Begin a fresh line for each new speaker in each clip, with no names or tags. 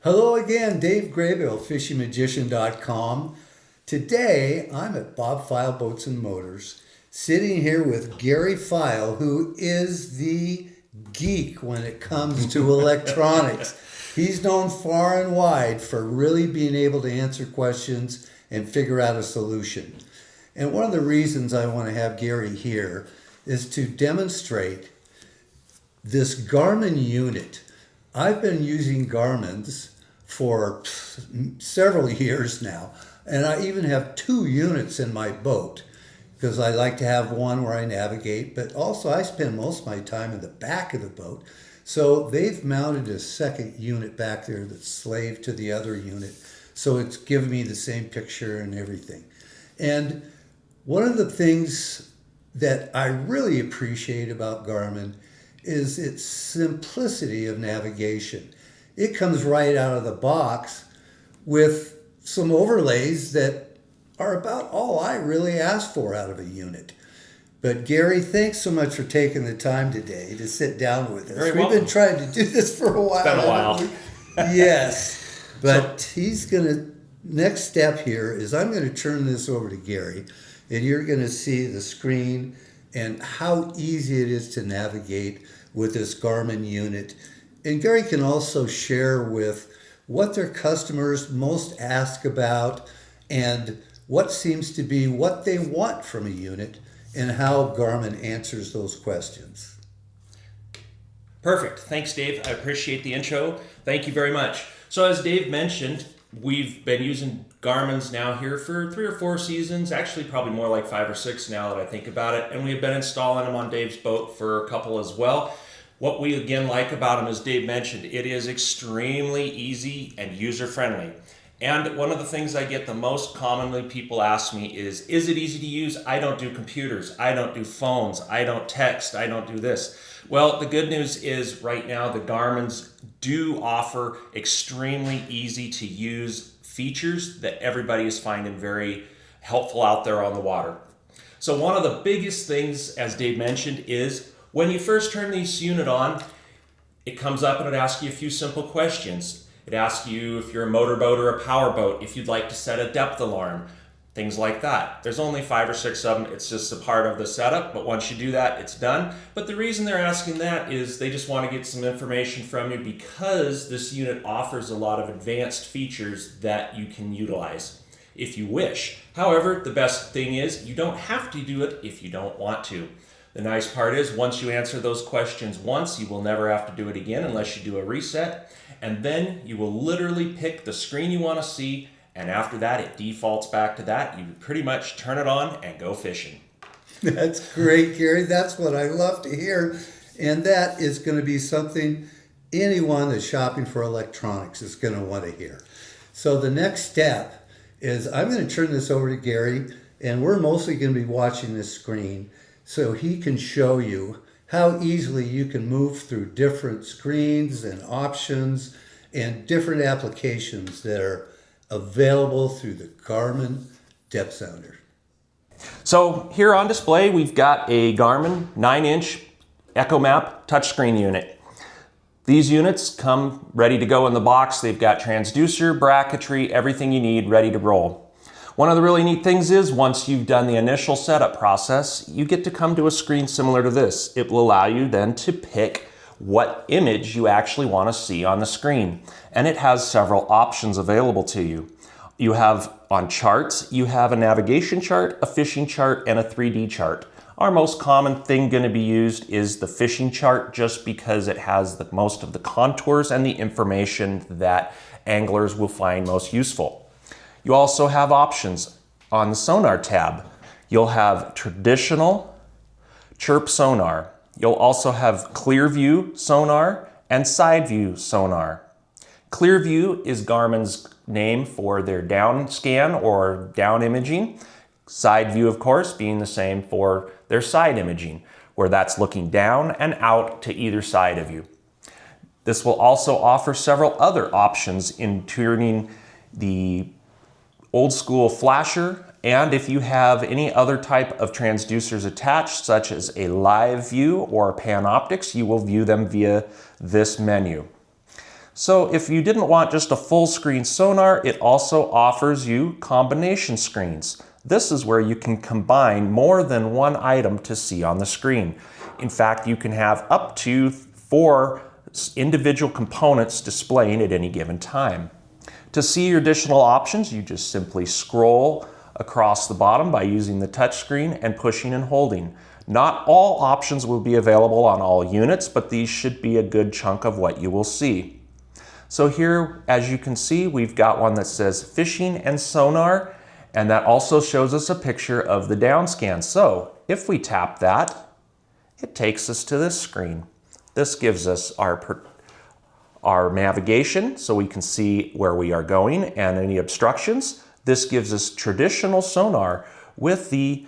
Hello again, Dave Graybill, FishingMagician.com. Today, I'm at Bob Feil Boats and Motors, sitting here with Gary Feil, who is the geek when it comes to electronics. He's known far and wide for really being able to answer questions and figure out a solution. And one of the reasons I want to have Gary here is to demonstrate this Garmin unit. I've been using Garmin's for several years now, and I even have two units in my boat because I like to have one where I navigate, but also I spend most of my time in the back of the boat. So they've mounted a second unit back there that's slave to the other unit, so it's giving me the same picture and everything. And one of the things that I really appreciate about Garmin is its simplicity of navigation. It comes right out of the box with some overlays that are about all I really ask for out of a unit. But Gary, thanks so much for taking the time today to sit down with us. We've been trying to do this for a while.
It's been a while.
Yes, but he's going to, next step here is I'm going to turn this over to Gary, and you're going to see the screen and how easy it is to navigate with this Garmin unit. And Gary can also share with what their customers most ask about and what seems to be what they want from a unit and how Garmin answers those questions.
Perfect. Thanks, Dave. I appreciate the intro. Thank you very much. So as Dave mentioned, we've been using Garmin's now here for 3 or 4 seasons, actually probably more like 5 or 6 now that I think about it. And we've been installing them on Dave's boat for a couple as well. What we again like about them, as Dave mentioned, it is extremely easy and user-friendly. And one of the things I get the most commonly people ask me is it easy to use? I don't do computers, I don't do phones, I don't text, I don't do this. Well, the good news is right now the Garmin's do offer extremely easy to use features that everybody is finding very helpful out there on the water. So one of the biggest things, as Dave mentioned, is when you first turn this unit on, it comes up and it asks you a few simple questions. It asks you if you're a motorboat or a powerboat, if you'd like to set a depth alarm, things like that. There's only 5 or 6 of them. It's just a part of the setup, but once you do that, it's done. But the reason they're asking that is they just want to get some information from you because this unit offers a lot of advanced features that you can utilize if you wish. However, the best thing is you don't have to do it if you don't want to. The nice part is once you answer those questions once, you will never have to do it again unless you do a reset. And then you will literally pick the screen you want to see. And after that, it defaults back to that. You pretty much turn it on and go fishing.
That's great, Gary. That's what I love to hear. And that is going to be something anyone that's shopping for electronics is going to want to hear. So the next step is I'm going to turn this over to Gary, and we're mostly going to be watching this screen so he can show you how easily you can move through different screens and options and different applications that are available through the Garmin Depth Sounder.
So here on display, we've got a Garmin 9-inch Echomap touchscreen unit. These units come ready to go in the box. They've got transducer, bracketry, everything you need ready to roll. One of the really neat things is once you've done the initial setup process, you get to come to a screen similar to this. It will allow you then to pick what image you actually want to see on the screen. And it has several options available to you. You have on charts, you have a navigation chart, a fishing chart, and a 3D chart. Our most common thing going to be used is the fishing chart just because it has the most of the contours and the information that anglers will find most useful. You also have options on the sonar tab. You'll have traditional chirp sonar. You'll also have clear view sonar and side view sonar. Clear view is Garmin's name for their down scan or down imaging. Side view, of course, being the same for their side imaging, where that's looking down and out to either side of you. This will also offer several other options in turning the old school flasher, and if you have any other type of transducers attached, such as a live view or panoptics, you will view them via this menu. So if you didn't want just a full screen sonar, it also offers you combination screens. This is where you can combine more than one item to see on the screen. In fact, you can have up to 4 individual components displaying at any given time. To see your additional options, you just simply scroll across the bottom by using the touch screen and pushing and holding. Not all options will be available on all units, but these should be a good chunk of what you will see. So here, as you can see, we've got one that says fishing and sonar, and that also shows us a picture of the down scan. So if we tap that, it takes us to this screen. This gives us our navigation, so we can see where we are going and any obstructions. This gives us traditional sonar with the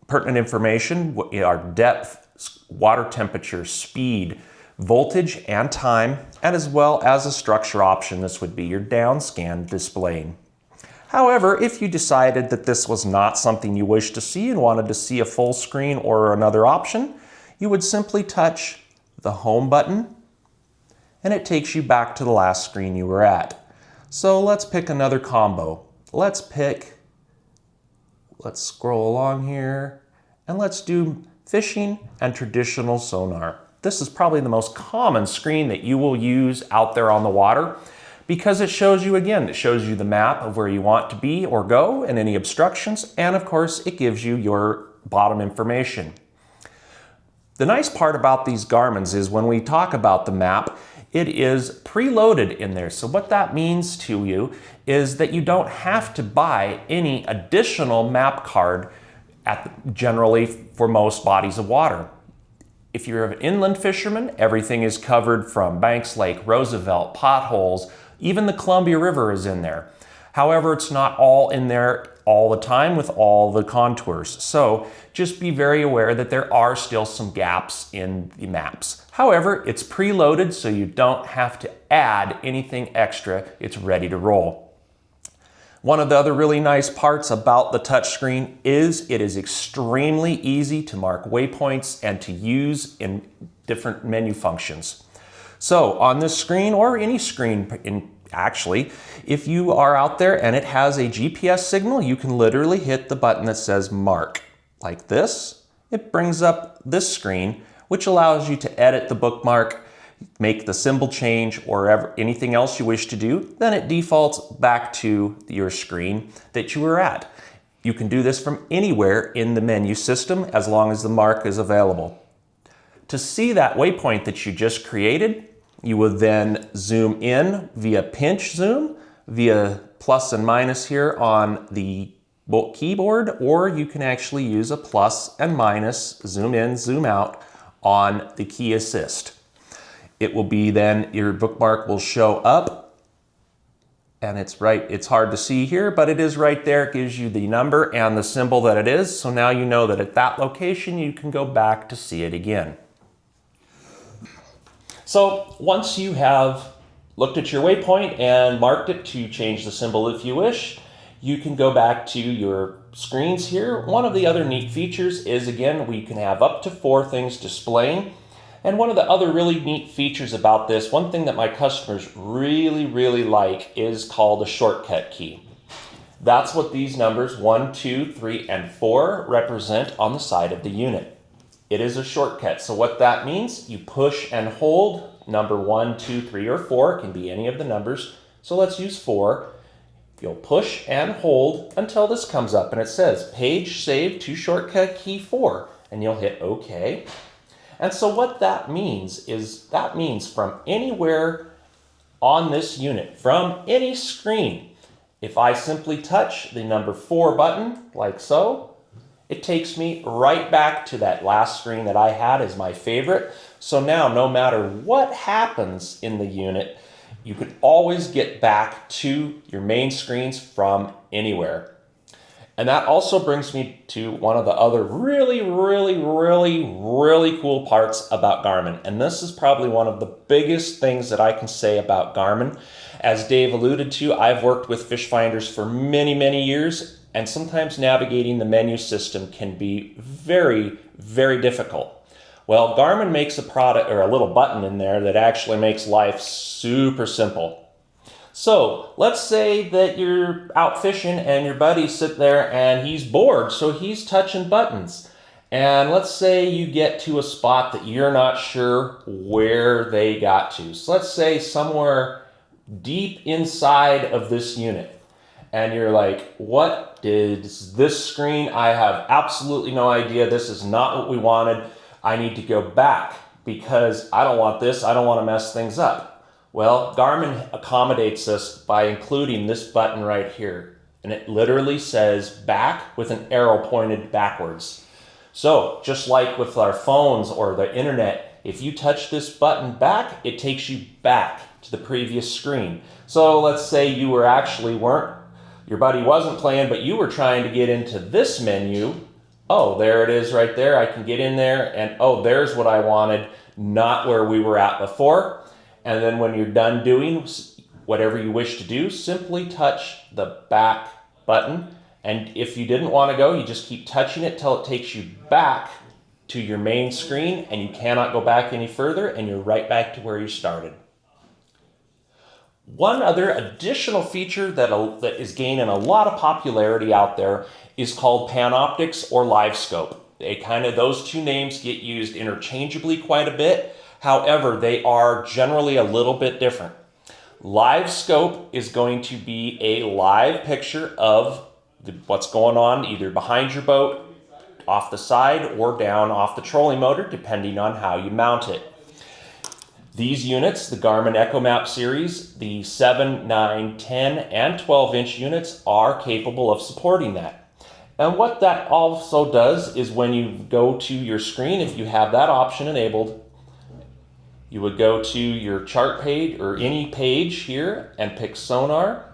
pertinent information, our depth, water temperature, speed, voltage, and time, and as well as a structure option. This would be your down scan displaying. However, if you decided that this was not something you wish to see and wanted to see a full screen or another option, you would simply touch the home button and it takes you back to the last screen you were at. So let's pick another combo. Let's scroll along here and let's do fishing and traditional sonar. This is probably the most common screen that you will use out there on the water because it shows you, again, it shows you the map of where you want to be or go and any obstructions, and of course it gives you your bottom information. The nice part about these Garmins is when we talk about the map, it is preloaded in there. So what that means to you is that you don't have to buy any additional map card generally for most bodies of water. If you're an inland fisherman, everything is covered from Banks Lake, Roosevelt, potholes, even the Columbia River is in there. However, it's not all in there all the time with all the contours. So just be very aware that there are still some gaps in the maps. However, it's preloaded so you don't have to add anything extra. It's ready to roll. One of the other really nice parts about the touchscreen is it is extremely easy to mark waypoints and to use in different menu functions. So on this screen or any screen actually, if you are out there and it has a GPS signal, you can literally hit the button that says mark. Like this, it brings up this screen, which allows you to edit the bookmark, make the symbol change, or anything else you wish to do. Then it defaults back to your screen that you were at. You can do this from anywhere in the menu system as long as the mark is available. To see that waypoint that you just created, you will then zoom in via pinch zoom, via plus and minus here on the keyboard, or you can actually use a plus and minus, zoom in, zoom out on the key assist. It will be then, your bookmark will show up, and it's hard to see here, but it is right there. It gives you the number and the symbol that it is. So now you know that at that location, you can go back to see it again. So once you have looked at your waypoint and marked it to change the symbol if you wish, you can go back to your screens here. One of the other neat features is, again, we can have up to 4 things displaying. And one of the other really neat features about this, one thing that my customers really like, is called a shortcut key. That's what these numbers 1, 2, 3, and 4 represent on the side of the unit. It is a shortcut. So what that means, you push and hold number 1, 2, 3, or 4. It can be any of the numbers. So let's use 4. You'll push and hold until this comes up and it says page saved to shortcut key 4, and you'll hit OK. And so what that means is from anywhere on this unit, from any screen, if I simply touch the number 4 button like so, it takes me right back to that last screen that I had as my favorite. So now, no matter what happens in the unit, you can always get back to your main screens from anywhere. And that also brings me to one of the other really cool parts about Garmin. And this is probably one of the biggest things that I can say about Garmin. As Dave alluded to, I've worked with fish finders for many years, and sometimes navigating the menu system can be very difficult. Well, Garmin makes a product or a little button in there that actually makes life super simple. So let's say that you're out fishing and your buddy's sitting there and he's bored, so he's touching buttons. And let's say you get to a spot that you're not sure where they got to. So let's say somewhere deep inside of this unit. And you're like, what is this screen? I have absolutely no idea. This is not what we wanted. I need to go back because I don't want this. I don't want to mess things up. Well, Garmin accommodates us by including this button right here. And it literally says back with an arrow pointed backwards. So just like with our phones or the internet, if you touch this button back, it takes you back to the previous screen. So let's say you your buddy wasn't playing, but you were trying to get into this menu. Oh, there it is right there. I can get in there and oh, there's what I wanted, not where we were at before. And then when you're done doing whatever you wish to do, simply touch the back button. And if you didn't want to go, you just keep touching it till it takes you back to your main screen and you cannot go back any further and you're right back to where you started. One other additional feature that is gaining a lot of popularity out there is called Panoptics or Live Scope. Those two names get used interchangeably quite a bit. However, they are generally a little bit different. Live Scope is going to be a live picture of what's going on either behind your boat, off the side, or down off the trolling motor, depending on how you mount it. These units, the Garmin Echomap series, the 7, 9, 10, and 12-inch units are capable of supporting that. And what that also does is when you go to your screen, if you have that option enabled, you would go to your chart page or any page here and pick sonar.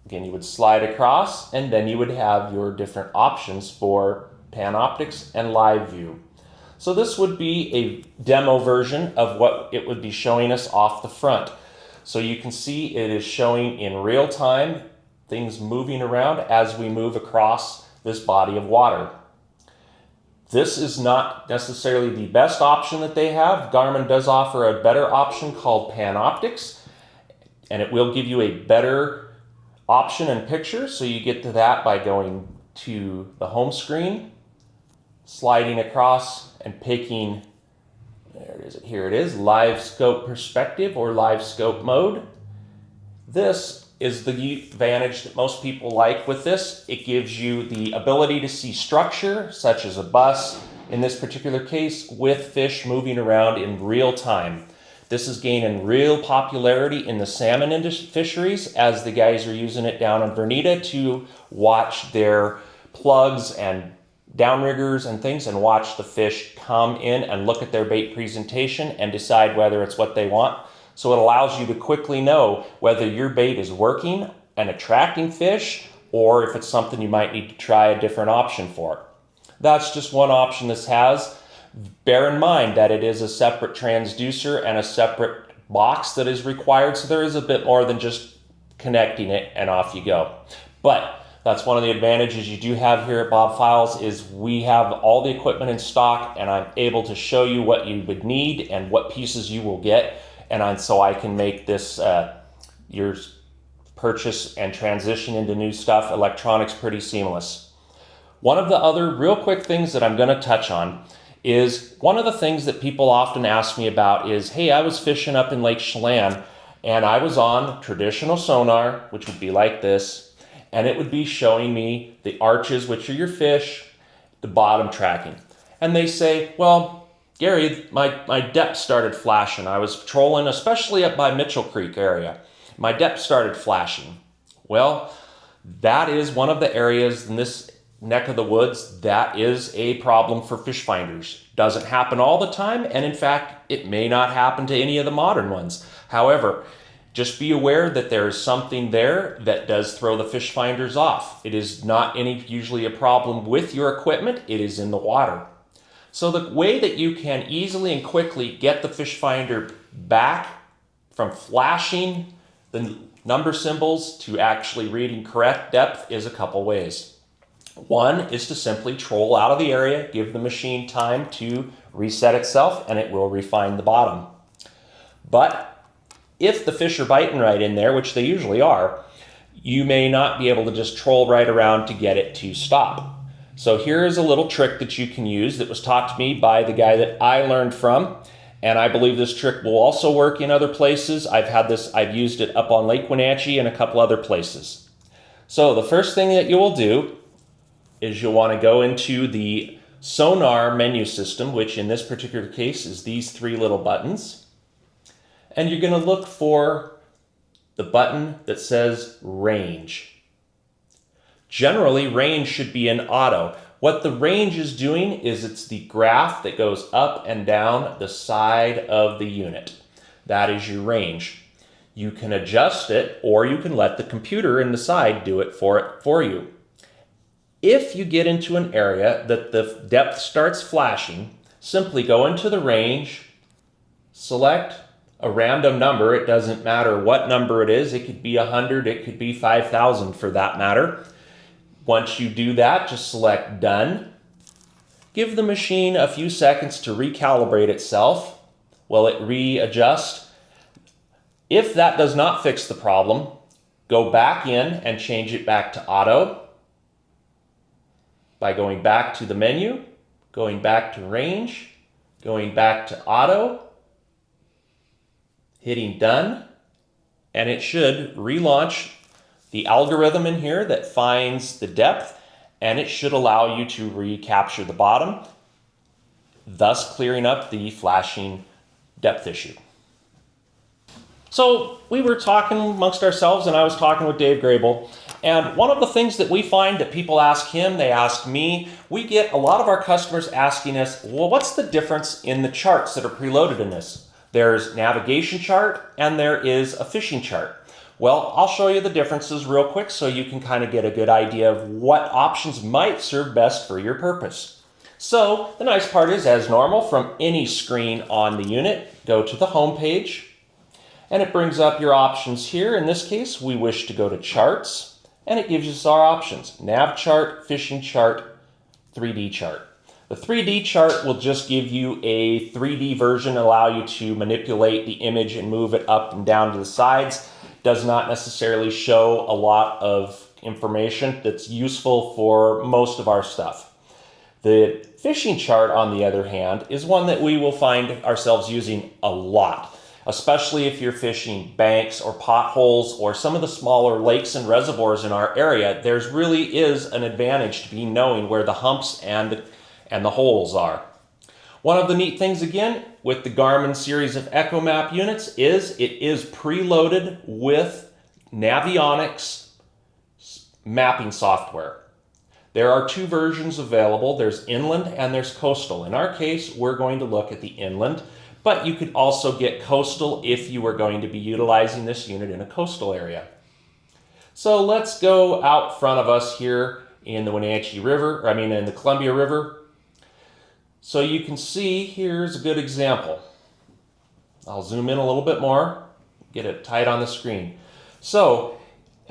Again, you would slide across and then you would have your different options for Panoptics and Live View. So this would be a demo version of what it would be showing us off the front. So you can see it is showing in real time things moving around as we move across this body of water. This is not necessarily the best option that they have. Garmin does offer a better option called Panoptics, and it will give you a better option and picture. So you get to that by going to the home screen, sliding across and picking, here it is, Live Scope Perspective or Live Scope Mode. This is the advantage that most people like with this. It gives you the ability to see structure, such as a bus, in this particular case, with fish moving around in real time. This is gaining real popularity in the salmon fisheries as the guys are using it down in Vernita to watch their plugs and downriggers and things and watch the fish come in and look at their bait presentation and decide whether it's what they want. So it allows you to quickly know whether your bait is working and attracting fish or if it's something you might need to try a different option for. That's just one option this has. Bear in mind that it is a separate transducer and a separate box that is required, so there is a bit more than just connecting it and off you go. But that's one of the advantages you do have here at Bob Files is we have all the equipment in stock and I'm able to show you what you would need and what pieces you will get. And so I can make this your purchase and transition into new stuff, electronics, pretty seamless. One of the other real quick things that I'm going to touch on is one of the things that people often ask me about is, hey, I was fishing up in Lake Chelan and I was on traditional sonar, which would be like this, and it would be showing me the arches, which are your fish, the bottom tracking. And they say, well, Gary, my depth started flashing. I was trolling, especially up by Mitchell Creek area. My depth started flashing. Well, that is one of the areas in this neck of the woods that is a problem for fish finders. Doesn't happen all the time, and in fact, it may not happen to any of the modern ones. However, just be aware that there is something there that does throw the fish finders off. It is not usually a problem with your equipment, it is in the water. So the way that you can easily and quickly get the fish finder back from flashing the number symbols to actually reading correct depth is a couple ways. One is to simply troll out of the area, give the machine time to reset itself, and it will refine the bottom. But if the fish are biting right in there, which they usually are, you may not be able to just troll right around to get it to stop. So here is a little trick that you can use that was taught to me by the guy that I learned from, and I believe this trick will also work in other places. I've used it up on Lake Wenatchee and a couple other places. So the first thing that you will do is you'll want to go into the sonar menu system, which in this particular case is these three little buttons. And you're going to look for the button that says range. Generally, range should be in auto. What the range is doing is it's the graph that goes up and down the side of the unit. That is your range. You can adjust it, or you can let the computer in the side do it for you. If you get into an area that the depth starts flashing, simply go into the range, select a random number. It doesn't matter what number it is. It could be 100, it could be 5,000 for that matter. Once you do that, just select Done. Give the machine a few seconds to recalibrate itself while it readjusts. If that does not fix the problem, go back in and change it back to auto by going back to the menu, going back to range, going back to auto, hitting Done, and it should relaunch the algorithm in here that finds the depth, and it should allow you to recapture the bottom, thus clearing up the flashing depth issue. So we were talking amongst ourselves, and I was talking with Dave Graybill, and one of the things that we find that people ask him, they ask me, we get a lot of our customers asking us, well, what's the difference in the charts that are preloaded in this? There's navigation chart and there is a fishing chart. Well, I'll show you the differences real quick so you can kind of get a good idea of what options might serve best for your purpose. So the nice part is, as normal, from any screen on the unit, go to the home page, and it brings up your options here. In this case, we wish to go to charts, and it gives us our options: nav chart, fishing chart, 3D chart. The 3D chart will just give you a 3D version, allow you to manipulate the image and move it up and down to the sides. Does not necessarily show a lot of information that's useful for most of our stuff. The fishing chart, on the other hand, is one that we will find ourselves using a lot, especially if you're fishing banks or potholes or some of the smaller lakes and reservoirs in our area. There's really is an advantage to be knowing where the humps and the holes are. One of the neat things, again, with the Garmin series of Echomap units is it is preloaded with Navionics mapping software. There are two versions available. There's inland and there's coastal. In our case, we're going to look at the inland, but you could also get coastal if you were going to be utilizing this unit in a coastal area. So let's go out front of us here in the Wenatchee River, in the Columbia River. So you can see, here's a good example. I'll zoom in a little bit more, get it tight on the screen. So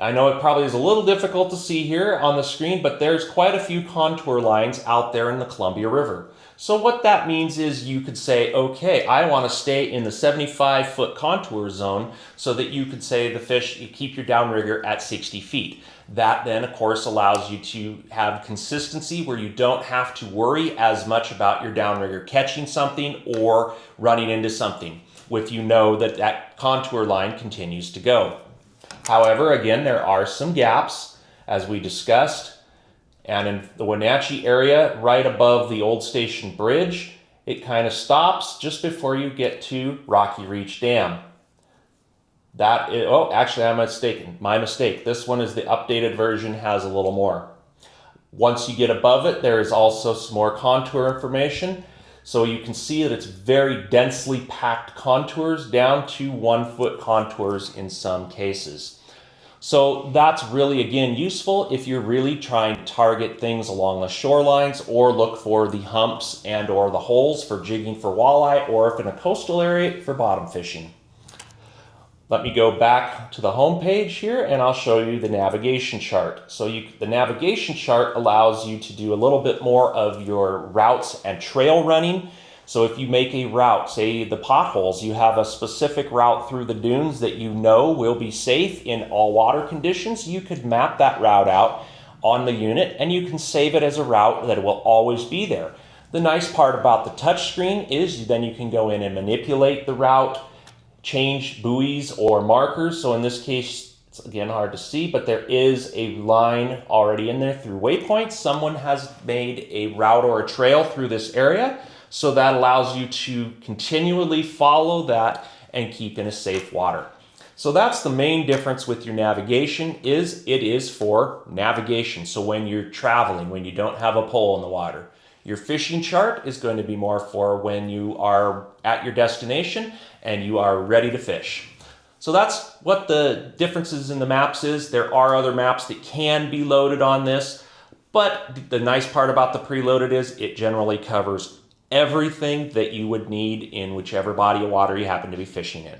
I know it probably is a little difficult to see here on the screen, but there's quite a few contour lines out there in the Columbia River. So what that means is you could say, okay, I want to stay in the 75-foot contour zone, so that you could say the fish, you keep your downrigger at 60 feet. That then, of course, allows you to have consistency where you don't have to worry as much about your downrigger catching something or running into something, if you know that that contour line continues to go. However, again, there are some gaps, as we discussed, and in the Wenatchee area, right above the Old Station Bridge, it kind of stops just before you get to Rocky Reach Dam. Actually, I'm mistaken. My mistake. This one is the updated version, has a little more. Once you get above it, there is also some more contour information. So you can see that it's very densely packed contours, down to 1 foot contours in some cases. So that's really, again, useful if you're really trying to target things along the shorelines or look for the humps and or the holes for jigging for walleye, or if in a coastal area for bottom fishing. Let me go back to the home page here and I'll show you the navigation chart. So the navigation chart allows you to do a little bit more of your routes and trail running. So if you make a route, say the potholes, you have a specific route through the dunes that you know will be safe in all water conditions, you could map that route out on the unit and you can save it as a route that will always be there. The nice part about the touchscreen is then you can go in and manipulate the route, change buoys or markers. So in this case, it's again hard to see, but there is a line already in there through waypoints. Someone has made a route or a trail through this area. So that allows you to continually follow that and keep in a safe water. So that's the main difference with your navigation is it is for navigation. So when you're traveling, when you don't have a pole in the water. Your fishing chart is going to be more for when you are at your destination and you are ready to fish. So that's what the differences in the maps is. There are other maps that can be loaded on this, but the nice part about the preloaded is it generally covers everything that you would need in whichever body of water you happen to be fishing in.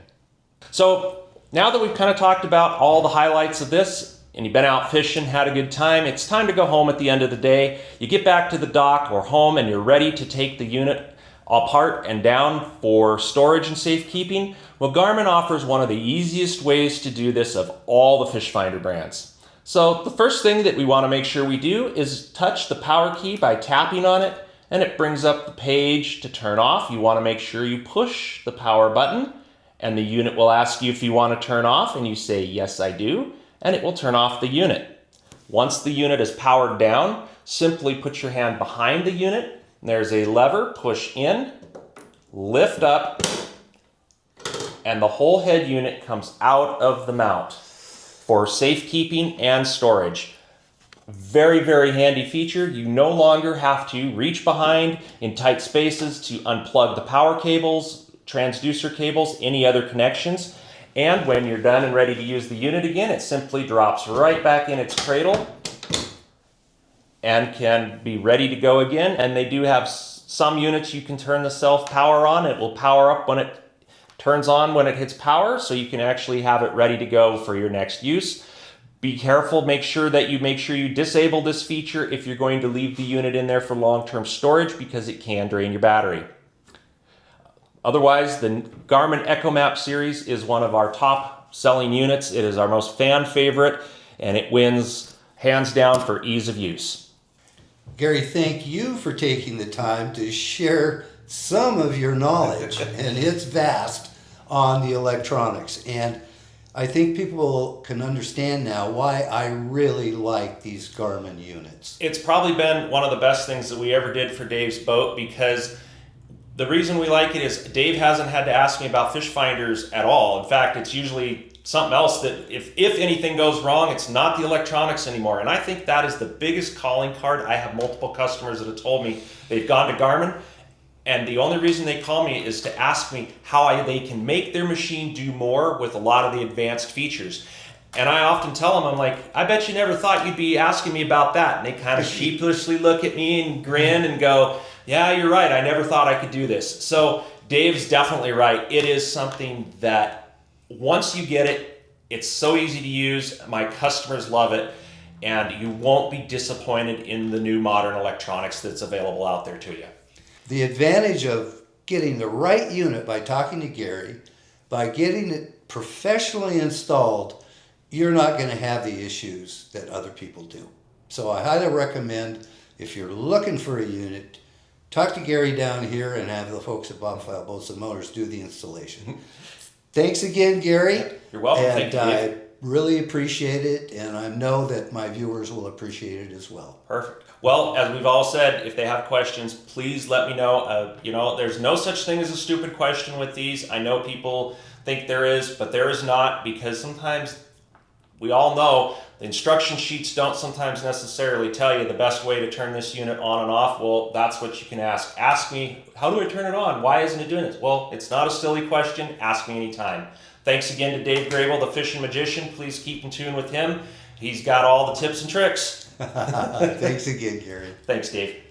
So now that we've kind of talked about all the highlights of this and you've been out fishing, had a good time, it's time to go home at the end of the day. You get back to the dock or home and you're ready to take the unit apart and down for storage and safekeeping. Well, Garmin offers one of the easiest ways to do this of all the fish finder brands. So the first thing that we want to make sure we do is touch the power key by tapping on it, and it brings up the page to turn off. You want to make sure you push the power button and the unit will ask you if you want to turn off and you say, yes, I do, and it will turn off the unit. Once the unit is powered down, simply put your hand behind the unit. There's a lever, push in, lift up, and the whole head unit comes out of the mount for safekeeping and storage. Very, very handy feature. You no longer have to reach behind in tight spaces to unplug the power cables, transducer cables, any other connections. And when you're done and ready to use the unit again, it simply drops right back in its cradle and can be ready to go again. And they do have some units you can turn the self power on. It will power up when it turns on when it hits power, so you can actually have it ready to go for your next use. Be careful, make sure you disable this feature if you're going to leave the unit in there for long-term storage because it can drain your battery. Otherwise, the Garmin Echomap series is one of our top selling units. It is our most fan favorite and it wins hands down for ease of use.
Gary, thank you for taking the time to share some of your knowledge, and it's vast, on the electronics. And I think people can understand now why I really like these Garmin units.
It's probably been one of the best things that we ever did for Dave's boat, because the reason we like it is Dave hasn't had to ask me about fish finders at all. In fact, it's usually something else that if anything goes wrong, it's not the electronics anymore. And I think that is the biggest calling card. I have multiple customers that have told me they've gone to Garmin, and the only reason they call me is to ask me how they can make their machine do more with a lot of the advanced features. And I often tell them, I'm like, I bet you never thought you'd be asking me about that. And they kind of sheepishly look at me and grin and go, yeah, you're right. I never thought I could do this. So Dave's definitely right. It is something that once you get it, it's so easy to use. My customers love it. And you won't be disappointed in the new modern electronics that's available out there to you.
The advantage of getting the right unit by talking to Gary, by getting it professionally installed, you're not going to have the issues that other people do. So I highly recommend, if you're looking for a unit, talk to Gary down here and have the folks at Bob Feil Boats and Motors do the installation. Thanks again, Gary.
You're welcome.
And
Thank you, Dave.
I really appreciate it, and I know that my viewers will appreciate it as well.
Perfect. Well, as we've all said, if they have questions, please let me know. There's no such thing as a stupid question with these. I know people think there is, but there is not, because sometimes we all know the instruction sheets don't sometimes necessarily tell you the best way to turn this unit on and off. Well, that's what you can ask. Ask me, how do I turn it on? Why isn't it doing this? Well, it's not a silly question. Ask me anytime. Thanks again to Dave Graybill, the fishing magician. Please keep in tune with him. He's got all the tips and tricks.
Thanks again, Gary.
Thanks, Dave.